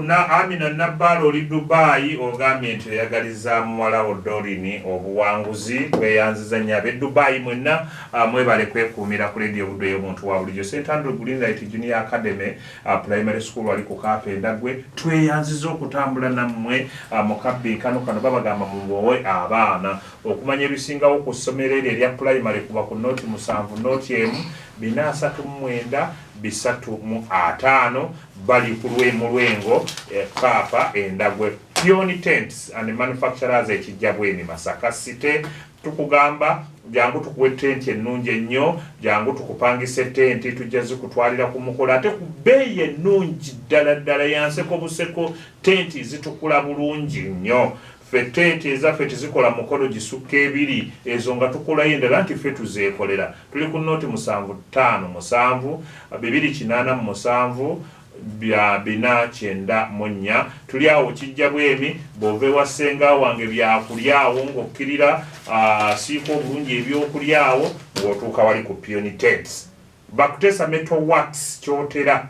na Amina Nabbalo oli Dubai ogambye nti oyagaliza muwala wo Dorini obuwanguzi kweyanziza nnyo ab'e Dubai mwenna mwebale kwekuumira ku leediyo budde y'omuntu wa bulijjo St Andrew Greenlight Junior Academy Primary School wali ku Kapendagwe tweyanziza okutambula nammwe mu Akabbinkano kano babagamba mubowe abaana okumanya ebisingawo ku ssomero eryo erya primary kuba ku noti 7 noti emu 439 305 bali ku lwengo Kapa Endagwe Pioni Tents and Manufacturers ekijjabweni Masaka City tukugamba jangu tukuwe tenti ennungi ennyo jangu tukupangise tenti tujja zikutwalira ku mukola ate ku bbeeyi ennungi ddala yanseko buseko tenti zitukula bulungi nnyo ffe tenti ezaffe tezikola mukono gisukka ebiri ezo nga tukolayo endala nti ffe tuzeekolera tuli ku noti 757 287 bya 494 tuli awo kijja bwemi bove wasenga wange byakulyawo ng'okkirira siiko obulungi ebyokulyawo ng'otuuka wali ku Pioni Tents bakutesa metal works kyotera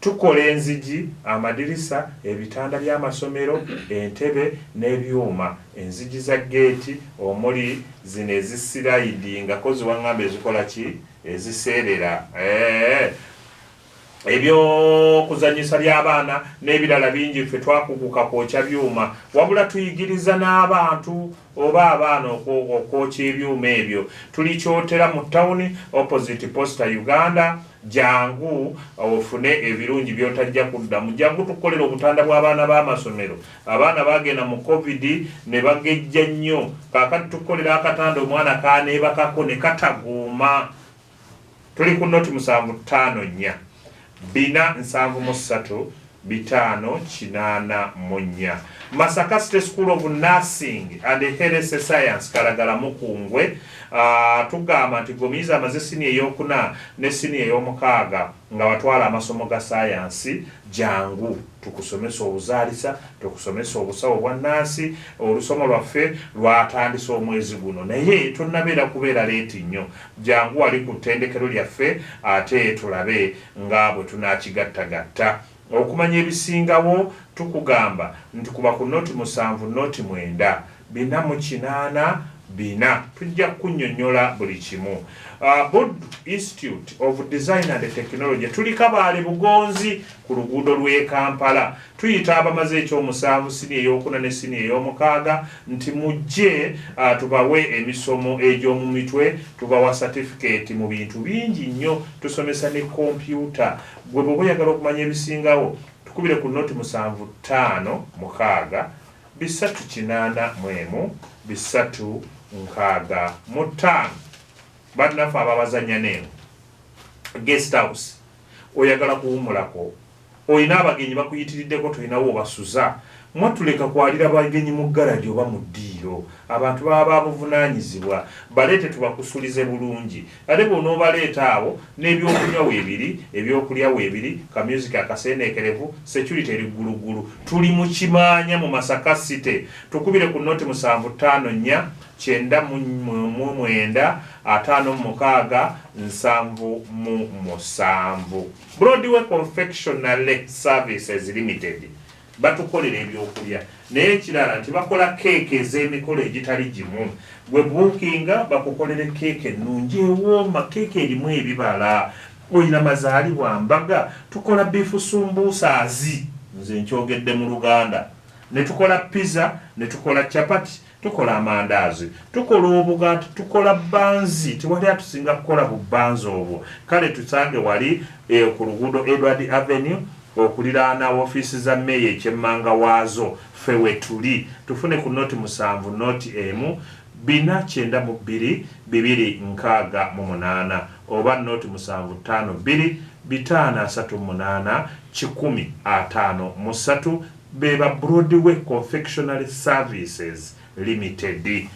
tukola enzigi amadirisa ebitanda by'amasomero entebe n'ebyuma enzigi za geeti omuli zino ezisirayidinga kozi waŋŋamba ezikola ki eziseerera ebyo kuzanyisa by'abaana n'ebirala bingi ffe twakuguka kwokya byuma wabula tuyigiriza n'abantu oba abaana okwokya ebyuma ebyo tuli kyotera mu tawuni opposite Posta Uganda jangu ofune ebirungi byotajja kuddamu jangu tukolera obutanda bw'abaana b'amasomero abaana bagenda mu covid ne bagejja nnyo kaakati tukolera akatanda omwana kaneebakako ne kataguuma tuli ku noti 754 473 584 Masaka State School of Nursing and Health Science Kalagala Mukungwe tugamba nti gomiza amaze sini eyokuna ne sini eyomukaaga nga watwala amasomo ga science jangu tukusomesa obuzaalisa tukusomesa obusawo bwa nnaasi olusomo lwaffe lwatandisa omwezi guno naye tonnabeera kubeera leeti nnyo jangu wali ku ttendekero lyaffe ate tulabe nga bwe tunaakigattagatta okumanya ebisingawo tukugamba nti kuba ku noti 7 noti 9 484 tujja kunnyonnyola buli kimu Board Institute of Design and Technology tuli Kabaale Bugonzi ku luguudo lw'e Kampala tuyita abamaze ekyomusanvu sini eyokuna ne sini ey'omukaaga nti mujje tubawe emisomo egy'omu mitwe tubawa certificate mu bintu bingi nnyo tusomesa ne computer gwe bwe oyagala okumanya ebisingawo tukubire ku noti 756 380 365 bannaffe ababazanya n'eno guest house oyagala kuwumulako oyina abagenyi bakuyitiriddeko tolinawo obasuza mwatuleka kwalira bagenyi mu ggalagi oba mu ddiiro abantu baba babuvunaanyizibwa baleete tubakusulize bulungi ate bw'onoobaleeta abo n'ebyokunywa weebiri ebyokulya weebiri ka music akaseeneekerevu security eri ggulugulu tuli mu kimaanya mu Masaka City tukubire ku noti 754 9 56 7 Broadway Confectionery Services Limited batukolera ebyokulya naye ekirala nti bakola keeke ez'emikolo egitali gimu gwe buukinga bakukolere keeke ennungi ewooma keeke erimu ebibala oyina mazaalibwa mbaga tukola bifu sumbuusaazi nze nkyogedde mu Luganda ne tukola pizza ne tukola chapati tukola amandaazi tukola obugaati tukola banzi tewali atusinga kukola bubanzi obwo kale tusange wali ku luguudo Edward Avenue okuliraana ofiisi za meeya ekyemmanga waazo ffe wetuli tufune ku noti 7 noti 492 268 oba noti 752 538 153 beba Broadway Confectionery Services Limited.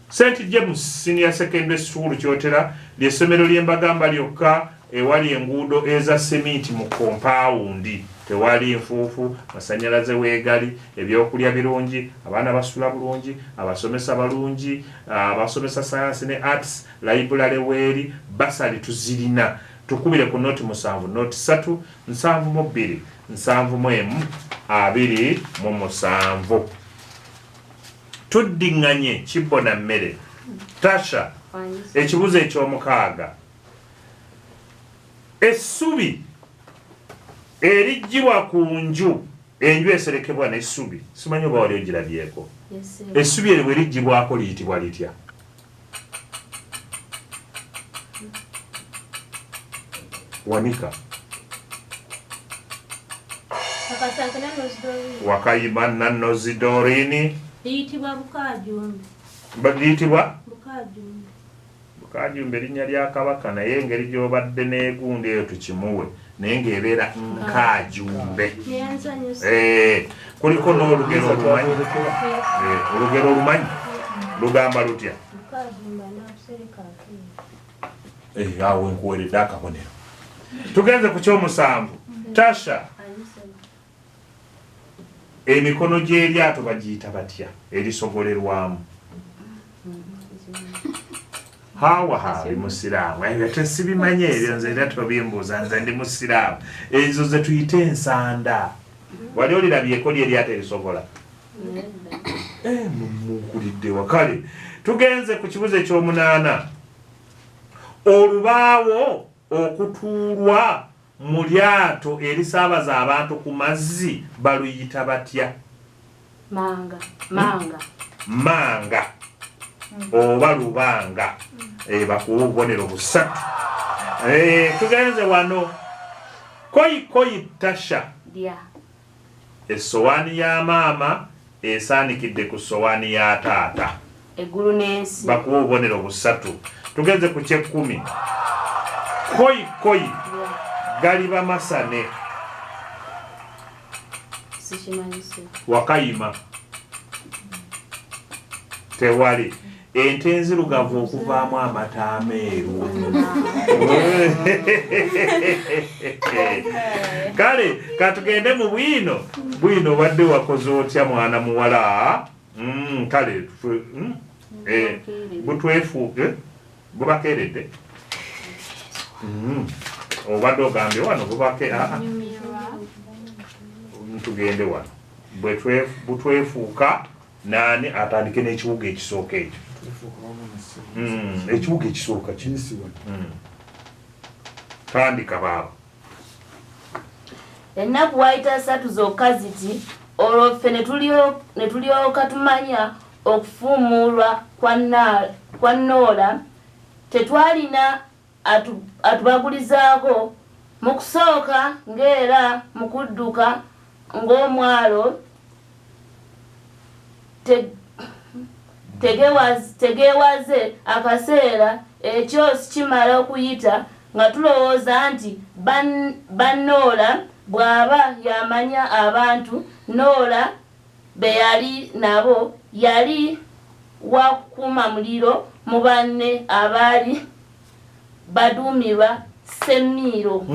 St James Senior Secondary School kyotera ly'essomero ly'embagamba lyokka ewali enguudo eza sementi mu kompawundi tewali enfuufu masanyalaze weegali ebyokulya birungi abaana basula bulungi abasomesa balungi abasomesa science ne arts library weeri basali tuzirina tukubire ku noti 7 noti 3 7 2 7 1 27 tuddiŋŋanye kibbo na mmere. Tasha, ekibuzo eky'omukaaga, essubi eriggyibwa ku nju, enju eserekebwa n'essubi, simanyi oba wali ogirabyeko. Essubi eryo bwe riggyibwako liyitibwa litya? Wanika Wakayima Nanozidorini liyitibwa Bukajumbe. Liyitibwa Bukajumbe linnya lya Kabaka, naye engeri gy'obadde n'egundi eyo tukimuwe naye ng'ebeera Nkajumbe. Kuliko n'olugero olumanyi. Olugero olumanyi lugamba lutya? Awo nkuweredde akabonero. Tugenze ku ky'omusanvu. Tasha, emikono gy'eryato bagiyita batya erisogolerwamu? Hawa ali musiraamu. Ebyo tesibimanye ebyo, nze era tobimbuuza, nze ndi musiraamu. Ezo ze tuyite ensanda. Wali olirabyeko ly'eryato erisogola? Mumukulidde wakale. Tugenze ku kibuzo eky'omunaana. Olubaawo okutuulwa mu lyato erisaabaza abantu ku mazzi baluyita batya? Manga oba lubanga. Bakuwa obubonero busatu. Tugenze wano. Koyi Tasha, essowaani ya maama esaanikidde ku ssowaani ya taata. Eggulu n'ensi. Bakuwa obubonero busatu. Tugenze ku ky'ekkumi. Koyi Galiba Masane. Wakayima tewali. Ente enzirugavu okuvaamu amata ameeru. Kale katugende mu bwino obadde wakoze otya mwana muwala? Kale butwefuuge bubakeeredde. Obadde ogambye wano tugende wano butwefuuka nani atandike n'ekibuga ekisooka ekyo. Ekibuga ekisooka kiyisibwa. Tandika baaba. Ennaku waayita 3 zokka ziti, olwo ffe ne tulyoka tumanya okufuumuulwa kwa Noola, tetwalina atubagulizaako mu kusooka ng'era mu kudduka ng'omwalo tegeewaze akaseera ekyosi kimala okuyita nga tulowooza nti bannoola bw'aba yamanya abantu. Noola be yali nabo yali wakuma muliro mu banne abaali baduumirwa Semiiro.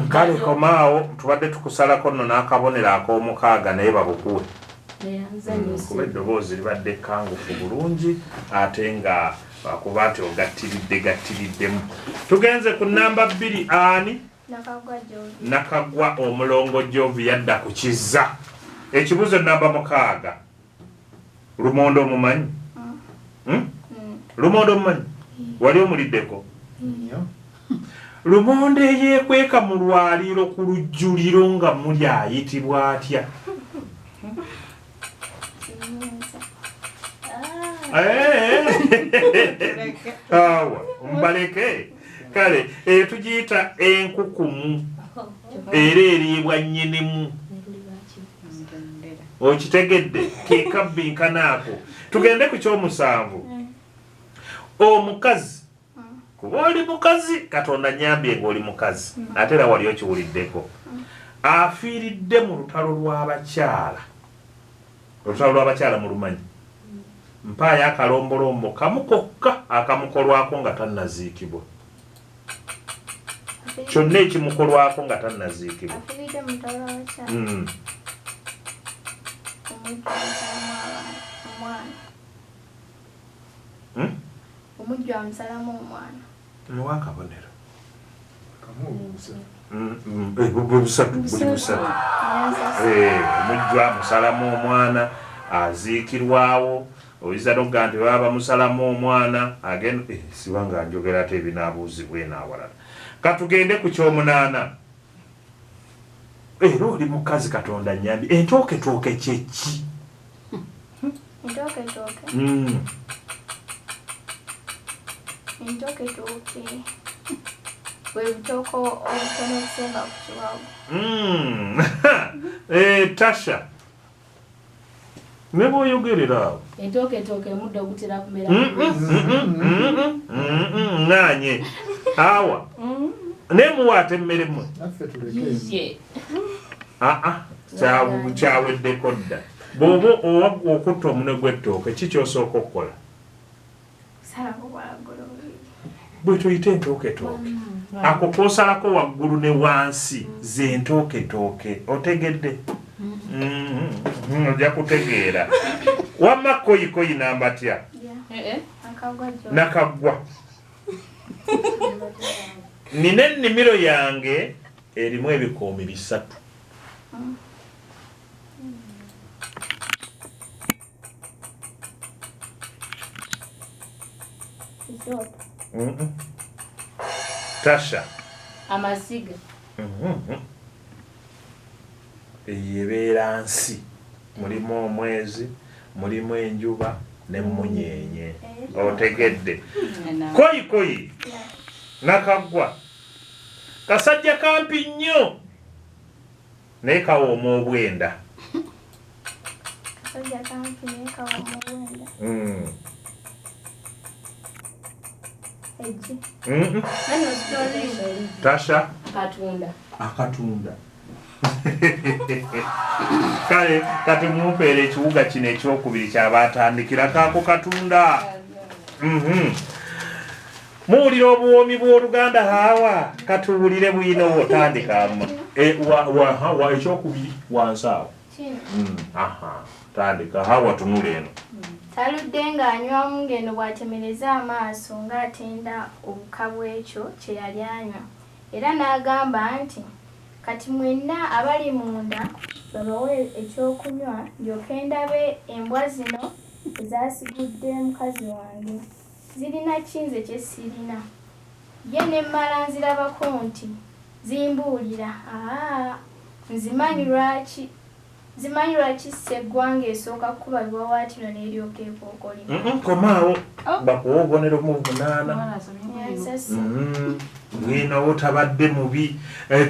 Kale komaawo tubadde tukusalako nno n'akabonero ak'omukaaga naye babukuwe. Kuba eddoboozi libadde ekkangufu bulungi ate nga bakuba nti ogattiriddemu. Tugenze ku namba 2. Ani? Nakagwa omulongo Jovi yadda ku kizza. Ekibuzo namba 6. Lumondo omumanyi? Lumondo omumanyi? Wali omuliddeko? Lumondo eyeekweka mu lwaliiro ku lujjuliro nga muli ayitibwa atya? Awa mbaleke. Kale tugiyita enkukumu era eriibwa nnyinimu. Okitegedde? Akabbinkano ako. Tugende ku ky'omusanvu. Omukazi, kuba oli mukazi, Katonda nnyambye ng'oli mukazi ate era wali okiwuliddeko, afiiridde mu lutalo lw'abakyala. Olutalo lw'abakyala mulumanyi? Mpaayo akalombolombo kamu kokka akamukolwako nga tannaziikibwa. Kyonna ekimukolwako nga tannaziikibwa. Omujja amusalamu omwana. Muwa akabonero. busatu omujjwa musalamu omwana aziikirwawo oyinza nokuga nti baba musalamu omwana agenda siba nga njogera ate ebinaabuuzibwa enaawalala katugende ku kyomunaana era oli mukazi Katonda nyambi entooketooke kyeki Entoketooke bwe butoko obutono obusemba ku kiwago. Tasha ne bw'oyogerera awo entoketooke emuddo ogutera kumera nganye awa nemuwaata emmere mmwe kyaweddeko dda bw'oba okutta omunwe gw'ettooke kikyosooka okukola bwe tuyite entooketooke ako koosalako waggulu ne wansi ze ntooketooke otegedde ojja kutegeera wamma koyikoyi nambatya nakaggwa nina ennimiro yange erimu ebikoomi 3 Tasha amasiga ebeera nsi mulimu omwezi mulimu enjuba n'emunyenye otegedde koyikoyi nakaggwa kasajja kampi nnyo naye kawooma obwenda Tasha akatunda kale kati mumpeera ekibuga kino ekyokubiri kyabatandikira kako katunda muwulira obuwoomi bw'Oluganda hawa katuwulire bwino otandikamu ekyokubiri wansi awo tandika hawa tunula eno Taludde ng'anywamu ng'eno bw'atemereza amaaso ng'atenda obuka bw'ekyo kye yali anywa. Era n'agamba nti kati mwenna abali munda babawe ekyokunywa ndyoke ndabe embwa zino ezasigudde mukazi wange zirina ki nze kye sirina. Ye ne mmala nzirabako nti zimbuulira nzimanyi lwaki seggwanga esooka kukuba biwawaatiro n'eryoka ekookolima. Komaawo bakuwa obubonero mu 8 bwino otabadde mubi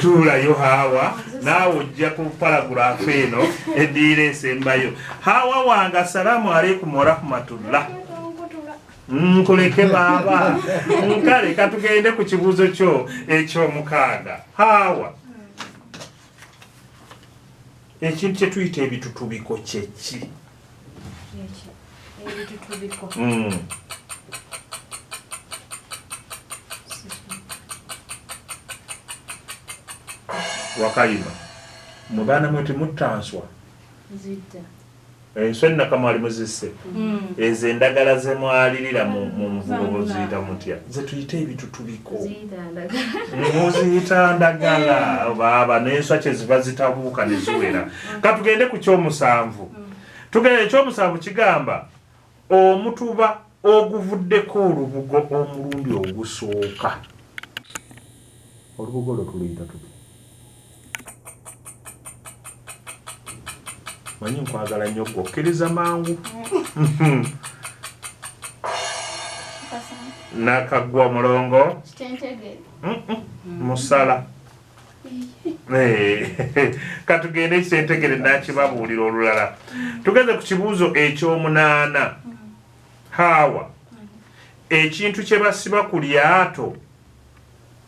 tuulayo hawa naawe ojja ku paragulaafu eno eddiira esembayo. Hawa wange assalamu alaikum warahmatullah. Nkuleke baaba kale katugende ku kibuuzo kyo eky'omukaaga. Hawa ekintu kye tuyita ebitutubiko kyeki? Wakayima mu baana mwe temutanswa enswa ennakamwali muzisse ezo endagala ze mwalirira mu nvubo ziyita mutya? Ze tuyita ebitutubiko. Muziyita ndagala baaba n'enswa kye ziba zitabuuka ne ziwera. Katugende ku kyomusanvu. Tugende ekyomusanvu kigamba omutuba oguvuddeko olubugo omulundi ogusooka. Olubugo lwo tuluyita tubi. Manyi nkwagala nnyo gwokkiriza mangu. Nakaggwa mulongo musala. Katugende ekitentegere nakibabuulira olulala. Tugeze ku kibuuzo eky'omunaana. Hawa ekintu kye basiba ku lyato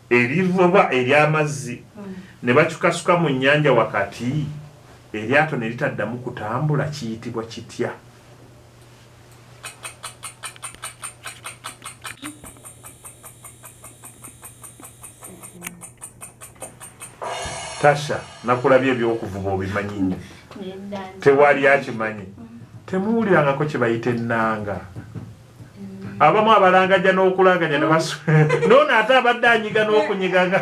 erivuba ery'amazzi ne bakikasuka mu nnyanja wakati eryato ne litaddamu kutambula kiyitibwa kitya? Tasha nakulabye ebyokuvuba obimanyi nnyo. Tewali akimanyi. Temuwulirangako kye bayita ennanga. Abamu abalangajja n'okulanganya ne basu. Nono ate abadde anyiga n'okunyigaga.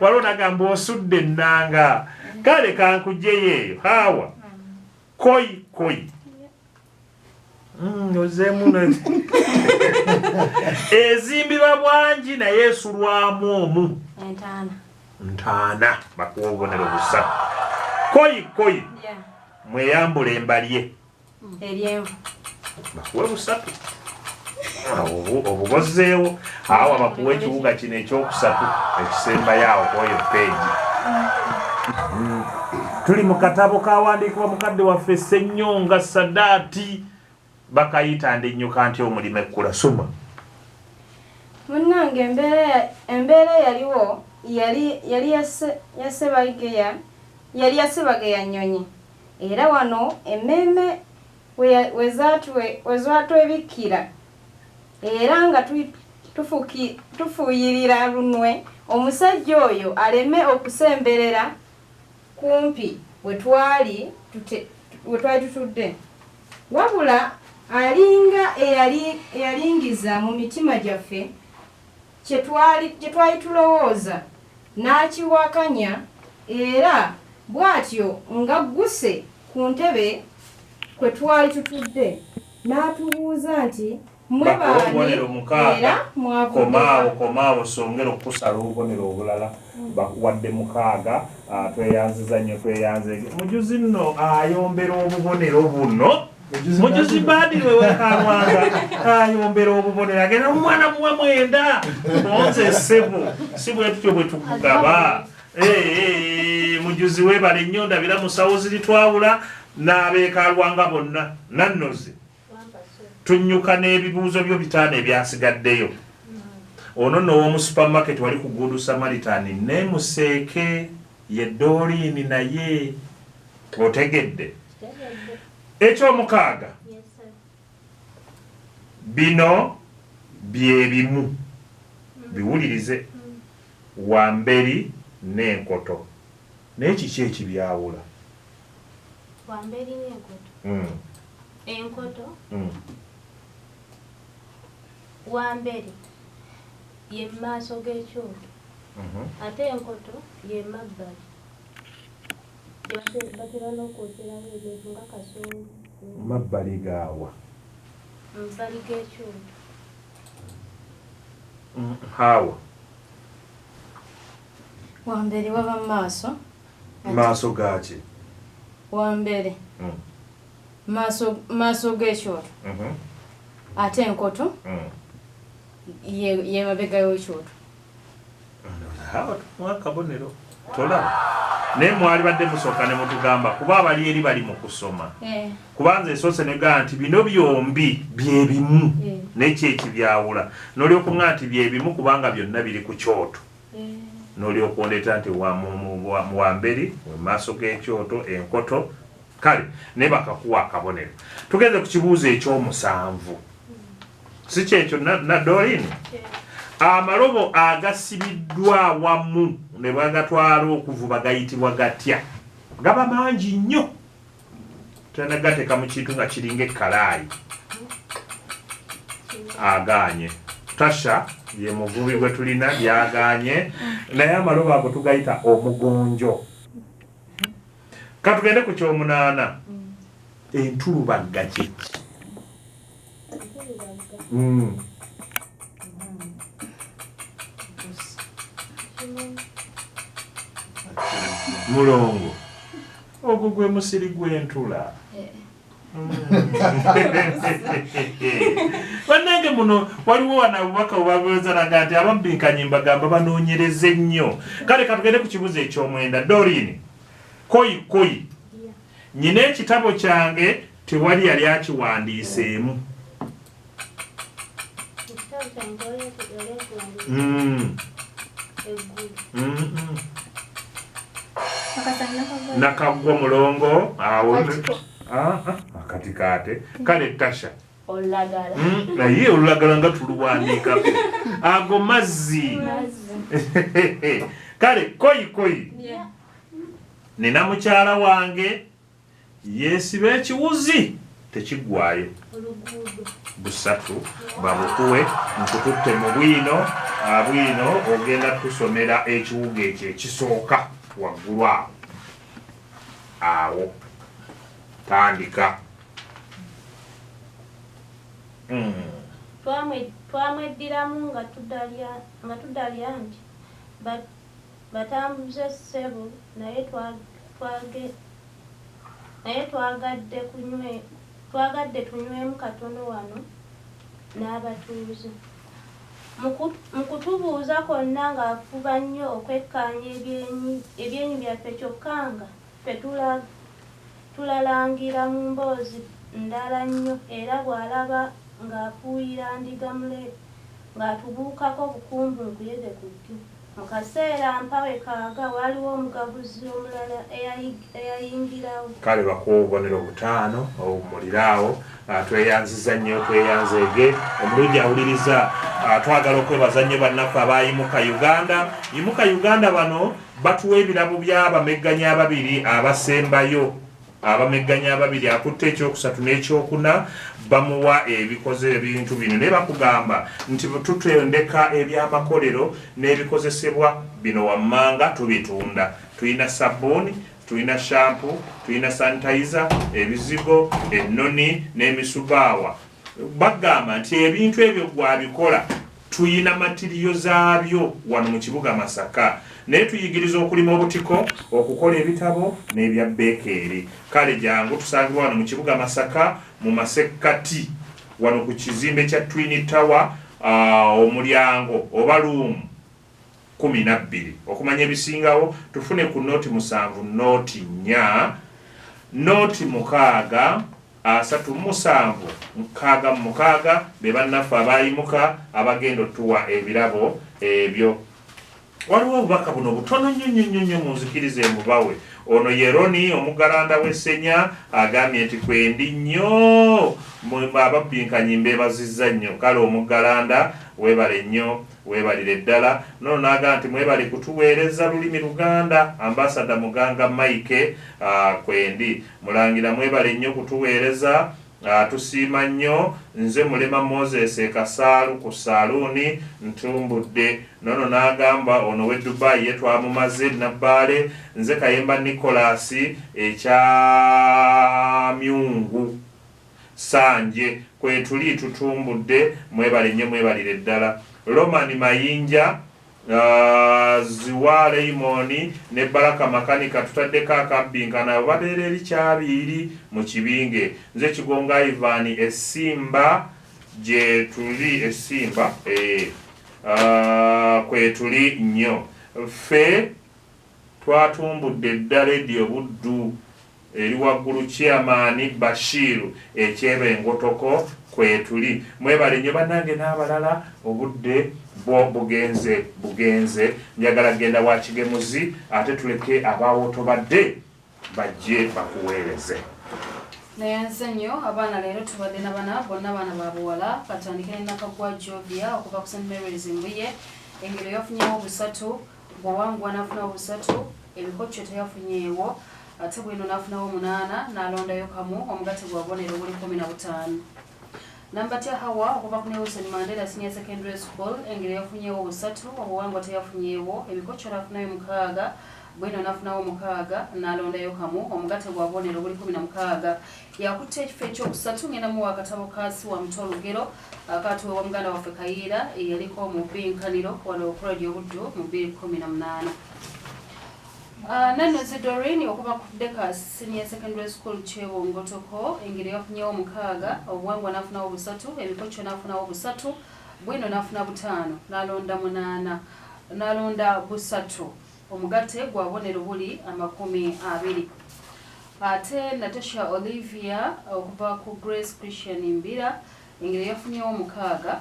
waliwo nagamba osudde ennanga kale kankugyeyo hawa koi ozeemu ezimbibwa bwangi naye esulwamu omu ntaana bakuwa obubonero busatu koi mweyambula embalye bakuwe busatu obugozeewo awo bakuwa ekibuga kino ekyokusatu ekisembayo kwoyo peegi tuli mu katabo kawandiikibwa mukadde waffe Ssennyonga Sadaati bakayita Ndinnyuka nti omulimu ekkula soma munnange embeera yaliwo yali ya Sebageya Nnyonyi era wano emmeme we zatwebikkira era nga tufuuyirira lunwe omusajja oyo aleme okusemberera kumpi we twali tutudde wabula alinga eyalingiza mu mitima gyaffe kye twali tulowooza n'akiwakanya era bw'atyo nga gguse ku ntebe kwe twali tutudde n'atubuuza nti mwe baani era komaawo songera okusala obubonero obulala wadde mukaaga tweyanziza nnyo mujuzi nno ayombera obubonero buno mujuzi badire wekalwanga ayombera obubonero agenda omwana muwe mwenda onze ssebo si bwe tutyo bwe tukugaba mujuzi webala ennyo ndabira musawo ziri twawula n'abeekalwanga bonna nannoze tunnyuka n'ebibuuzo byo bitaano ebyasigaddeyo ono n'ow'omu supermarket wali ku Good Samaritan ne museeke ye Doreen naye otegedde ekyomukaaga bino byebimu biwulirize Wamberi n'enkoto naye kiki ekibyawula Wamberi n'enkoto enkoto Wamberi ye maaso g'ekyoto ate enkoto ye mabbali batera n'okwoteramu ebintu nga kasongo mabbali gaawa mabbali g'ekyoto hawa Wamberi waba maaso gaki Wamberi maaso g'ekyoto ate enkoto ye mabega y'ekyoto hawa mwakabonero tola naye mwali badde musooka ne mutugamba kuba abali eri bali mu kusoma kubanza esoose negaa nti bino byombi byebimu nekyo ekibyawula n'olyokuŋŋa nti byebimu kubanga byonna biri ku kyoto n'olyokwondeeta nti Wamberi mu maaso g'ekyoto enkoto kale naye bakakuwa akabonero tugeze ku kibuuzo ekyomusanvu si kyekyo na Doreen amalobo agasibiddwa wamu ne bagatwala okuvuba gayitibwa gatya gaba mangi nnyo tenagateeka mu kintu nga kiringa ekkalaayi aganye Tasha ye muvubi gwe tulina byaganye naye amalobo ago tugayita omugonjo katugende ku kyomunaana entulubagga kyeki mulongo ogwo gwe musiri gw'entula bannange muno waliwo wana abubaka bwebabeezanaga nti ababbinkanye mbagamba banoonyereze nnyo kale katugende ku kibuzo ekyomwenda Doreen koi nyina ekitabo kyange tewali yali akiwandiiseemu nakagwa mulongo awo akatikate kale Tasha olulagala naye olulagala nga tuluwandiikako ago mazzi kale koi nina mukyala wange yeesiba ekiwuzi tekiggwayo busatu babukuwe nkututte mu bwino bwino ogenda kusomera ekiwuga ekyo ekisooka waggulu awo tandika. Twamweddiramu nga tudalya nti batambuze ssebo naye twagadde tunywemu katono wano n'abatuuze. Mu kutubuuza konna ng'afuba nnyo okwekkaanya ebyenyi byaffe kyokka nga ffe tulalangira mu mboozi ndala nnyo, era bw'alaba ng'afuuyira ndiga mule ng'atubuukako bukumbu nkuyege ku ddu. Mu kaseera mpawe kaaga waliwo omugabuzi omulala eyayingirawo. Kale bakuwa obubonero 5 obumuliraawo. Tweyanziza nnyo tweyanzeege omulungi awuliriza. Twagala okwebaza nnyo bannaffe abayimuka Uganda. Yimuka Uganda bano batuwa ebirabo by'abamegganya ababiri abasembayo. Abamegganya ababiri akutte ekyokusatu n'ekyokuna bamuwa ebikoze ebintu bino ne bakugamba nti tutendeka ebyamakolero n'ebikozesebwa bino wammanga tubitunda. Tulina sabbuuni, tulina shampu, tulina sanitizer, ebizigo, ennoni n'emisubaawa. Bagamba nti ebintu ebyo gwabikola tuyina matiriyo zaabyo wano mu kibuga Masaka. Naye tuyigiriza okulima obutiko, okukola ebitabo n'ebya bekeeri. Kale jangu tusangibwa wano mu kibuga Masaka mu masekkati wano ku kizimbe kya Twin Tower, omulyango oba luumu 12. Okumanya ebisingawo tufune ku nooti 7 nooti 4 nooti 6 37 6 be bannaffe abayimuka abagenda otuwa ebirabo ebyo. Waliwo obubaka buno butono nnyo munzikirize mbubawe. Ono Yeroni omugalanda w'Essenya agambye nti kwendi nnyo ababbinkanye mbebazizza nnyo. Kale omugalanda weebale nnyo, weebalire ddala. Nono n'agamba nti mwebale kutuweereza lulimi Luganda. Ambasada Muganga Mike kwendi mulangira mwebale nnyo kutuweereza. Tusiima nnyo. Nze Mulema Moses Kasaalu ku saluuni ntumbudde. Nono n'agamba ono we Dubai ye twamumaze Nabbaale. Nze Kayemba Nicholas ekya Myungu Sanje kwetuli tutumbudde. Mwebale nnyo mwebalire ddala. Roman Mayinja Ziwale Imoni ne Baraka Makanika tutaddeko Akabbinkano babeera eri kyabiiri mu kibinge. Nze Kigonga Ivan Essimba gye tuli Essimba kwetuli nnyo. Ffe twatumbudde ddala Edio Buddu eri waggulu Chairman Bashiru Ekyebengotoko kwetuli. Mwebale nnyo bannange n'abalala obudde bo bugenze. Njagala genda wa kigemuzi ate tuleke abaawotobadde bajje bakuweereze. Nayanze nnyo abaana leero tubadde n'abaana bonna baana ba buwala. Katandike n'Nakagwa Jovia okuva ku St. Mary's Mbuye. Engero yafunyewo 3, Bwawangwa n'afunawo 3, Ebikocco teyafunyeewo, ate Bwino n'afunawo 8, n'alondayo kamu omugatte gwa bubonero buli 15. Nambatya Hawa okuva ku Nelson Mandela Senior Secondary School. Engero yafunyeewo 3, Bwawangwa teyafunyeewo, Ebikocco n'afunayo 6, Bwino n'afunawo 6, n'alondayo kamu omugatte gwa bubonero buli 16. Yakutte ekifo ekyokusatu ngenda mu akatabo kaasi wa Mto Lugero akatuweebwa muganda waffe Kayiira eyaliko mu bbinkaniiro wano ku Radio Buddu mu 2018. Nanozi Doreen okuva ku Deka Senior Secondary School Kyebongotoko. Engeri yafunyewo 6, Obuwangwa n'afunawo 3, Ebikocco n'afunawo 3, Bwino n'afuna 5, n'alonda 8, n'alonda 3. Omugatte gwa bubonero buli 20. Ate Natasha Olivia okuva ku Grace Christian Mbira. Engeri yafunyewo 6,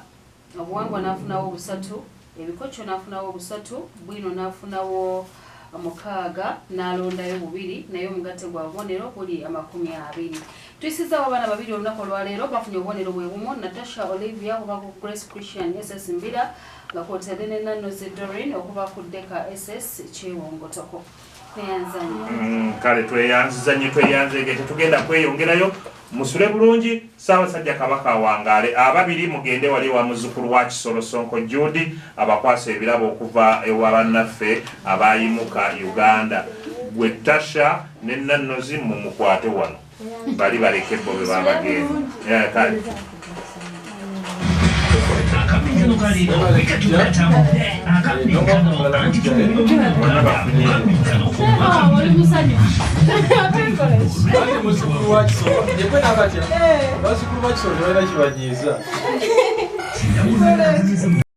Obuwangwa n'afunawo 3, Ebikocco n'afunawo 3, Bwino n'afunawo 6, n'alondayo 2, naye omugatte gwa bubonero buli 20. Tuyisizaawo abaana babiri olunaku olwaleero bafunye obubonero bwe bumu. Natasha Olivia okuva ku Grace Christian SS Mbira nga kwotadde ne Nanozi Doreen okuva ku Deka SS Kyewongotoko. Tweyanzanye. Kale tweyanzanye tweyanzege tetugenda kweyongerayo musule bulungi. Ssaabasajja Kabaka awangaale. Ababiri mugende wali wa muzzukulu wa Kisolo Sonko Judy abakwasa ebirabo okuva ewa bannaffe abayimuka Uganda. Gwe Tasha ne Nannozi mu mukwate wano bali baleke bo be babagenda. Kale Akabbinkano kaliro ekatugatamu Akabbinkano Muzzukulu wa Kisolo tebalina kibanyiiza.